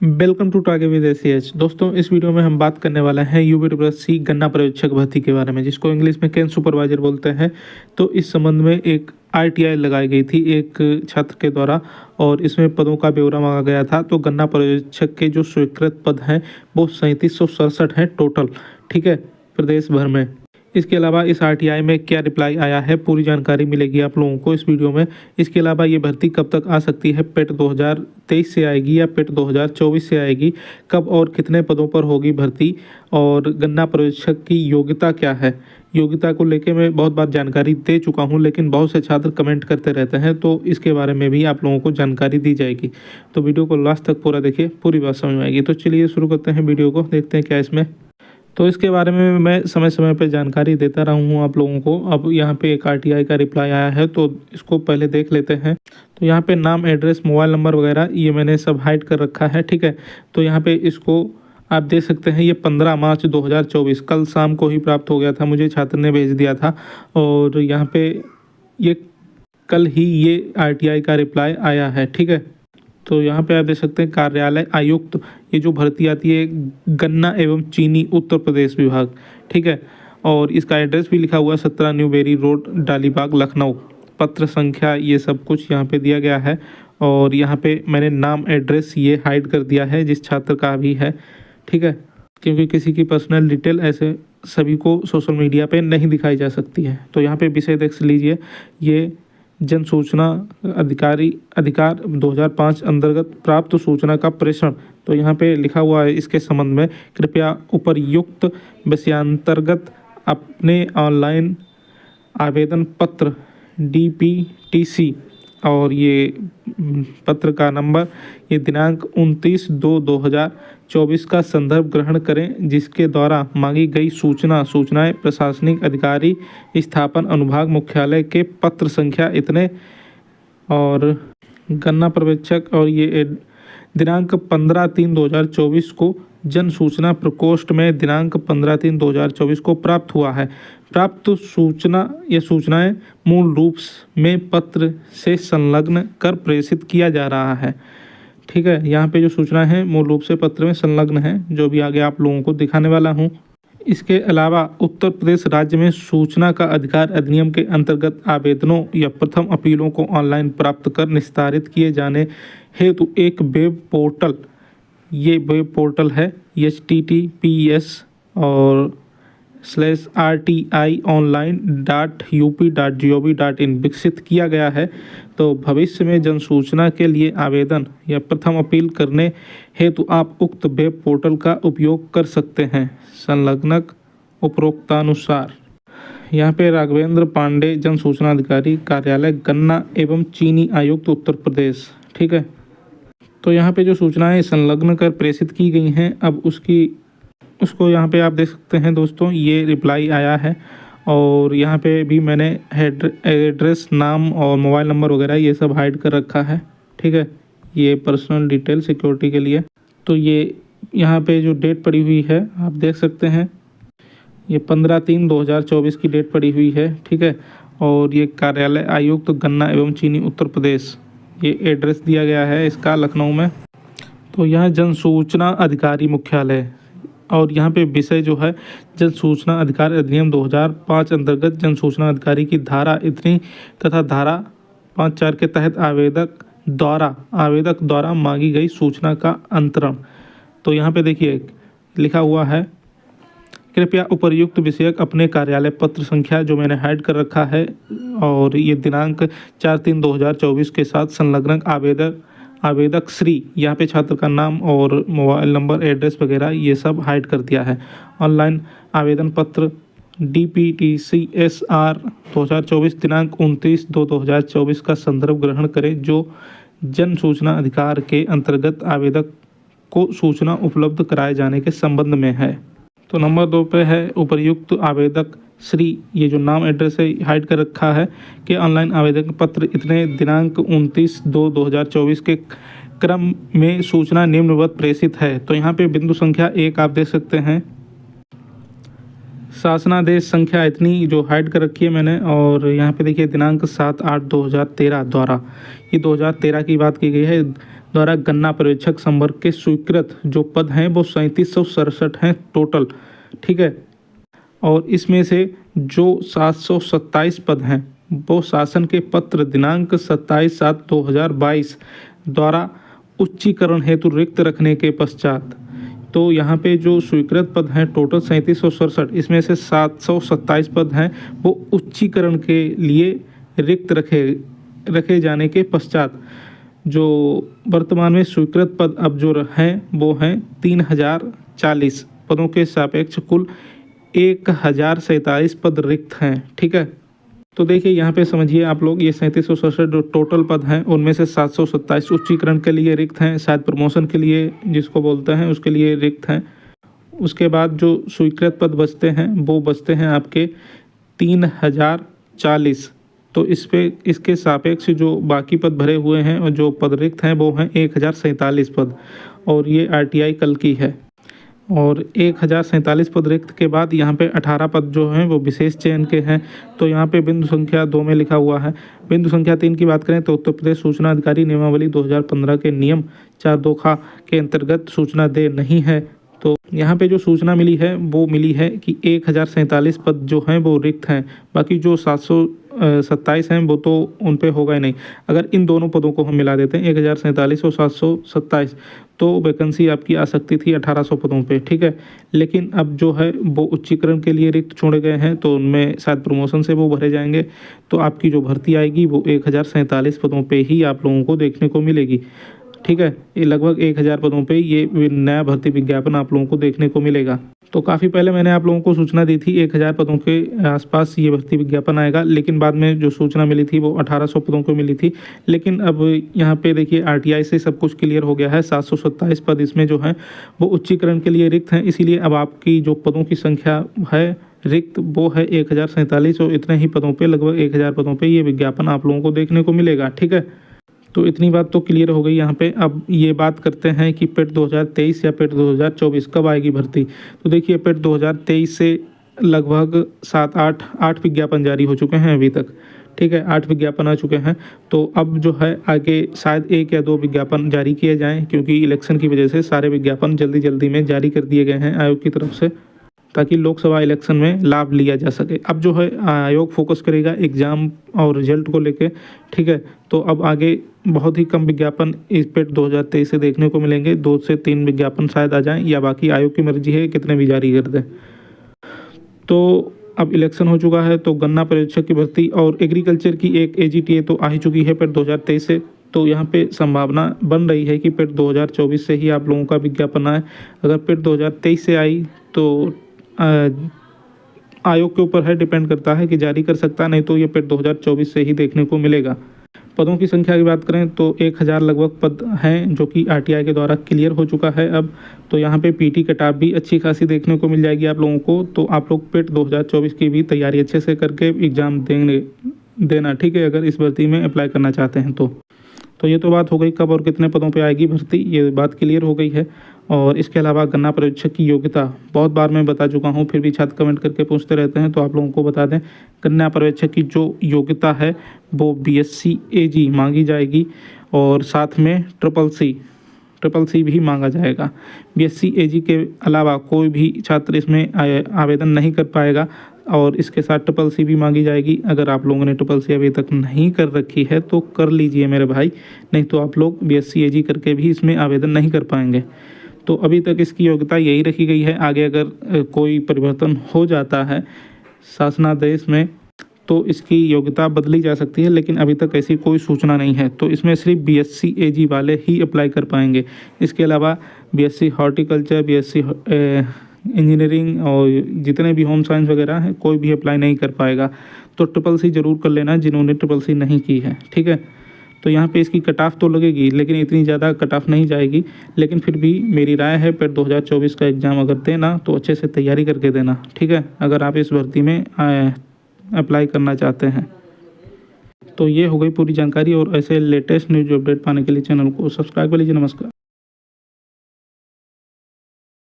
Welcome to टागे with ACH. दोस्तों, इस वीडियो में हम बात करने वाले हैं यूपी गन्ना पर्यवेक्षक भर्ती के बारे में, जिसको इंग्लिश में कैन सुपरवाइजर बोलते हैं। तो इस संबंध में एक आरटीआई लगाई गई थी एक छात्र के द्वारा, और इसमें पदों का ब्यौरा मांगा गया था। तो गन्ना पर्यवेक्षक के जो स्वीकृत पद हैं वो 3767 हैं टोटल, ठीक है, प्रदेश भर में। इसके अलावा इस आरटीआई में क्या रिप्लाई आया है, पूरी जानकारी मिलेगी आप लोगों को इस वीडियो में। इसके अलावा ये भर्ती कब तक आ सकती है, पेट 2023 से आएगी या पेट 2024 से आएगी, कब और कितने पदों पर होगी भर्ती, और गन्ना पर्यवेक्षक की योग्यता क्या है। योग्यता को लेकर मैं बहुत बार जानकारी दे चुका हूं, लेकिन बहुत से छात्र कमेंट करते रहते हैं, तो इसके बारे में भी आप लोगों को जानकारी दी जाएगी। तो वीडियो को लास्ट तक पूरा देखिए, पूरी बात समझ में आएगी। तो चलिए शुरू करते हैं वीडियो को, देखते हैं क्या इसमें। तो इसके बारे में मैं समय समय पर जानकारी देता रहा हूँ आप लोगों को। अब यहाँ पे एक आरटीआई का रिप्लाई आया है, तो इसको पहले देख लेते हैं। तो यहाँ पे नाम, एड्रेस, मोबाइल नंबर वगैरह ये मैंने सब हाइड कर रखा है, ठीक है। तो यहाँ पे इसको आप देख सकते हैं, ये 15 मार्च 2024 कल शाम को ही प्राप्त हो गया था, मुझे छात्र ने भेज दिया था। और यहाँ पे ये कल ही ये आरटीआई का रिप्लाई आया है, ठीक है। तो यहाँ पे आप देख सकते हैं, कार्यालय आयुक्त, ये जो भर्ती आती है गन्ना एवं चीनी उत्तर प्रदेश विभाग, ठीक है। और इसका एड्रेस भी लिखा हुआ है, 17 New Berry Road, Dalibagh, Lucknow. पत्र संख्या ये सब कुछ यहाँ पे दिया गया है। और यहाँ पे मैंने नाम, एड्रेस ये हाइड कर दिया है जिस छात्र का भी है, ठीक है, क्योंकि किसी की पर्सनल डिटेल ऐसे सभी को सोशल मीडिया पे नहीं दिखाई जा सकती है। तो यहाँ पे विषय देख लीजिए, ये जन सूचना अधिकार 2005 अंतर्गत प्राप्त सूचना का प्रेषण। तो यहाँ पे लिखा हुआ है, इसके संबंध में कृपया उपर्युक्त विषयांतर्गत अपने ऑनलाइन आवेदन पत्र DPTC और ये पत्र का नंबर, ये दिनांक 29/2/2024 का संदर्भ ग्रहण करें, जिसके द्वारा मांगी गई सूचनाएं प्रशासनिक अधिकारी, स्थापन अनुभाग मुख्यालय के पत्र संख्या इतने, और गन्ना पर्यवेक्षक, और ये दिनांक 15/3/2024 को जन सूचना प्रकोष्ठ में दिनांक 15/3/2024 को प्राप्त हुआ है। प्राप्त सूचनाएं मूल रूप में पत्र से संलग्न कर प्रेषित किया जा रहा है, ठीक है। यहाँ पे जो सूचना है मूल रूप से पत्र में संलग्न है, जो भी आगे आप लोगों को दिखाने वाला हूँ। इसके अलावा उत्तर प्रदेश राज्य में सूचना का अधिकार अधिनियम के अंतर्गत आवेदनों या प्रथम अपीलों को ऑनलाइन प्राप्त कर निस्तारित किए जाने हेतु एक वेब पोर्टल, ये वेब पोर्टल है https और /rti-online.up.gov.in विकसित किया गया है। तो भविष्य में जनसूचना के लिए आवेदन या प्रथम अपील करने हेतु आप उक्त वेब पोर्टल का उपयोग कर सकते हैं, संलग्नक उपरोक्तानुसार। यहाँ पे राघवेंद्र पांडे, जन सूचना अधिकारी, कार्यालय गन्ना एवं चीनी आयुक्त, उत्तर प्रदेश, ठीक है। तो यहाँ पे जो सूचनाएं संलग्न कर प्रेषित की गई हैं, अब उसको यहाँ पे आप देख सकते हैं दोस्तों, ये रिप्लाई आया है। और यहाँ पे भी मैंने एड्रेस, नाम और मोबाइल नंबर वगैरह ये सब हाइड कर रखा है, ठीक है, ये पर्सनल डिटेल सिक्योरिटी के लिए। तो ये यहाँ पे जो डेट पड़ी हुई है आप देख सकते हैं, ये 15/3/2024 की डेट पड़ी हुई है, ठीक है। और ये कार्यालय आयुक्त गन्ना एवं चीनी उत्तर प्रदेश, ये एड्रेस दिया गया है इसका लखनऊ में। तो यहाँ जन सूचना अधिकारी मुख्यालय, और यहाँ पे विषय जो है जन सूचना अधिकार अधिनियम 2005 अंतर्गत जन सूचना अधिकारी की धारा इतनी तथा धारा 5(4) के तहत आवेदक द्वारा मांगी गई सूचना का अंतरण। तो यहाँ पे देखिए लिखा हुआ है, कृपया उपर्युक्त विषयक अपने कार्यालय पत्र संख्या, जो मैंने हाइड कर रखा है, और ये दिनांक 4/3/2024 के साथ संलग्न आवेदक श्री, यहाँ पे छात्र का नाम और मोबाइल नंबर, एड्रेस वगैरह ये सब हाइड कर दिया है। ऑनलाइन आवेदन पत्र DPTC SR 2024 दिनांक 29/2/2024 का संदर्भ ग्रहण करें, जो जन सूचना अधिकार के अंतर्गत आवेदक को सूचना उपलब्ध कराए जाने के संबंध में है। तो नंबर 2 पे है उपर्युक्त आवेदक श्री, ये जो नाम, एड्रेस है हाइड कर रखा है कि ऑनलाइन आवेदन पत्र इतने दिनांक 29/2/2024 के क्रम में सूचना निम्नवत प्रेषित है। तो यहाँ पे बिंदु संख्या 1 आप देख सकते हैं, शासनादेश संख्या इतनी जो हाइड कर रखी है मैंने, और यहाँ पे देखिए दिनांक 7/8/2013 द्वारा, ये 2013 की बात की गई है, द्वारा गन्ना पर्यवेक्षक संवर्ग के स्वीकृत जो पद हैं वो 3767 हैं टोटल, ठीक है। और इसमें से जो 727 पद हैं वो शासन के पत्र दिनांक 27/7/2022 द्वारा उच्चीकरण हेतु रिक्त रखने के पश्चात, तो यहाँ पे जो स्वीकृत पद हैं टोटल 3767, इसमें से 727 पद हैं वो उच्चीकरण के लिए रिक्त रखे जाने के पश्चात जो वर्तमान में स्वीकृत पद अब जो हैं वो हैं 3040 पदों के सापेक्ष कुल 1047 पद रिक्त हैं, ठीक है। तो देखिए यहाँ पे समझिए आप लोग, ये 3767 जो टोटल पद हैं उनमें से 727 उच्चीकरण के लिए रिक्त हैं, शायद प्रमोशन के लिए जिसको बोलते हैं उसके लिए रिक्त हैं। उसके बाद जो स्वीकृत पद बचते हैं वो बचते हैं आपके 3040। तो इसके सापेक्ष जो बाकी पद भरे हुए हैं और जो पद रिक्त हैं वो हैं 1047 पद, और ये RTI कल की है। और 1047 पद रिक्त के बाद यहाँ पे 18 पद जो हैं वो विशेष चयन के हैं। तो यहाँ पे बिंदु संख्या 2 में लिखा हुआ है। बिंदु संख्या 3 की बात करें तो उत्तर प्रदेश सूचना अधिकारी नियमावली 2015 के नियम 4(2) के अंतर्गत सूचना दे नहीं है। तो यहाँ पे जो सूचना मिली है वो मिली है कि 1047 पद जो हैं वो रिक्त हैं, बाकी जो 727 हैं वो तो उन पे होगा ही नहीं। अगर इन दोनों पदों को हम मिला देते हैं 1047 और 727, तो वैकेंसी आपकी आ सकती थी 1800 पदों पे, ठीक है। लेकिन अब जो है वो उच्चीकरण के लिए रिक्त छोड़े गए हैं, तो उनमें शायद प्रमोशन से वो भरे जाएंगे। तो आपकी जो भर्ती आएगी वो 1047 पदों पे ही आप लोगों को देखने को मिलेगी, ठीक है। ये लगभग 1000 पदों पे ये नया भर्ती विज्ञापन आप लोगों को देखने को मिलेगा। तो काफ़ी पहले मैंने आप लोगों को सूचना दी थी 1000 पदों के आसपास ये भर्ती विज्ञापन आएगा, लेकिन बाद में जो सूचना मिली थी वो 1800 पदों को मिली थी। लेकिन अब यहाँ पे देखिए RTI से सब कुछ क्लियर हो गया है। 727 पद इसमें जो हैं वो उच्चीकरण के लिए रिक्त हैं, इसीलिए अब आपकी जो पदों की संख्या है रिक्त वो है 1047, और इतने ही पदों पे लगभग 1000 पदों पे ये विज्ञापन आप लोगों को देखने को मिलेगा, ठीक है। तो इतनी बात तो क्लियर हो गई यहाँ पे। अब ये बात करते हैं कि पेट 2023 या पेट 2024 कब आएगी भर्ती। तो देखिए पेट 2023 से लगभग 7-8 विज्ञापन जारी हो चुके हैं अभी तक, ठीक है। 8 विज्ञापन आ चुके हैं। तो अब जो है आगे शायद 1 या 2 विज्ञापन जारी किए जाएँ, क्योंकि इलेक्शन की वजह से सारे विज्ञापन जल्दी में जारी कर दिए गए हैं आयोग की तरफ से, ताकि लोकसभा इलेक्शन में लाभ लिया जा सके। अब जो है आयोग फोकस करेगा एग्ज़ाम और रिजल्ट को लेके, ठीक है। तो अब आगे बहुत ही कम विज्ञापन इस पेट 2023 से देखने को मिलेंगे। 2 से 3 विज्ञापन शायद आ जाएं, या बाकी आयोग की मर्जी है कितने भी जारी कर दें। तो अब इलेक्शन हो चुका है, तो गन्ना पर्यवेक्षक की भर्ती और एग्रीकल्चर की एक AGTA तो आ ही चुकी है पेट 2023 से। तो यहाँ पे संभावना बन रही है कि पेट 2024 से ही आप लोगों का विज्ञापन आए। अगर पेट 2023 से आई तो आयोग के ऊपर है, डिपेंड करता है कि जारी कर सकता है, नहीं तो ये पेट 2024 से ही देखने को मिलेगा। पदों की संख्या की बात करें तो 1000 लगभग पद हैं जो कि RTI के द्वारा क्लियर हो चुका है अब। तो यहाँ पे PT कटाव भी अच्छी खासी देखने को मिल जाएगी आप लोगों को। तो आप लोग पेट 2024 की भी तैयारी अच्छे से करके एग्ज़ाम देना, ठीक है, अगर इस भर्ती में अप्लाई करना चाहते हैं तो ये तो बात हो गई कब और कितने पदों पे आएगी भर्ती, ये बात क्लियर हो गई है। और इसके अलावा गन्ना पर्यवेक्षक की योग्यता बहुत बार मैं बता चुका हूँ, फिर भी छात्र कमेंट करके पूछते रहते हैं, तो आप लोगों को बता दें गन्ना पर्यवेक्षक की जो योग्यता है वो BSc AG मांगी जाएगी, और साथ में CCC भी मांगा जाएगा। BSc AG के अलावा कोई भी छात्र इसमें आवेदन नहीं कर पाएगा, और इसके साथ CCC भी मांगी जाएगी। अगर आप लोगों ने CCC अभी तक नहीं कर रखी है तो कर लीजिए मेरे भाई, नहीं तो आप लोग BSc AG करके भी इसमें आवेदन नहीं कर पाएंगे। तो अभी तक इसकी योग्यता यही रखी गई है। आगे अगर कोई परिवर्तन हो जाता है शासनादेश में तो इसकी योग्यता बदली जा सकती है, लेकिन अभी तक ऐसी कोई सूचना नहीं है। तो इसमें सिर्फ BSc AG वाले ही अप्लाई कर पाएंगे। इसके अलावा BSc हॉर्टिकल्चर, BSc इंजीनियरिंग और जितने भी होम साइंस वगैरह हैं कोई भी अप्लाई नहीं कर पाएगा। तो CCC ज़रूर कर लेना जिन्होंने CCC नहीं की है, ठीक है। तो यहाँ पे इसकी कट ऑफ तो लगेगी, लेकिन इतनी ज़्यादा कट ऑफ नहीं जाएगी। लेकिन फिर भी मेरी राय है पेट 2024 का एग्ज़ाम अगर देना तो अच्छे से तैयारी करके देना, ठीक है, अगर आप इस भर्ती में अप्लाई करना चाहते हैं। तो ये हो गई पूरी जानकारी, और ऐसे लेटेस्ट न्यूज़ अपडेट पाने के लिए चैनल को सब्सक्राइब कर लीजिए। नमस्कार।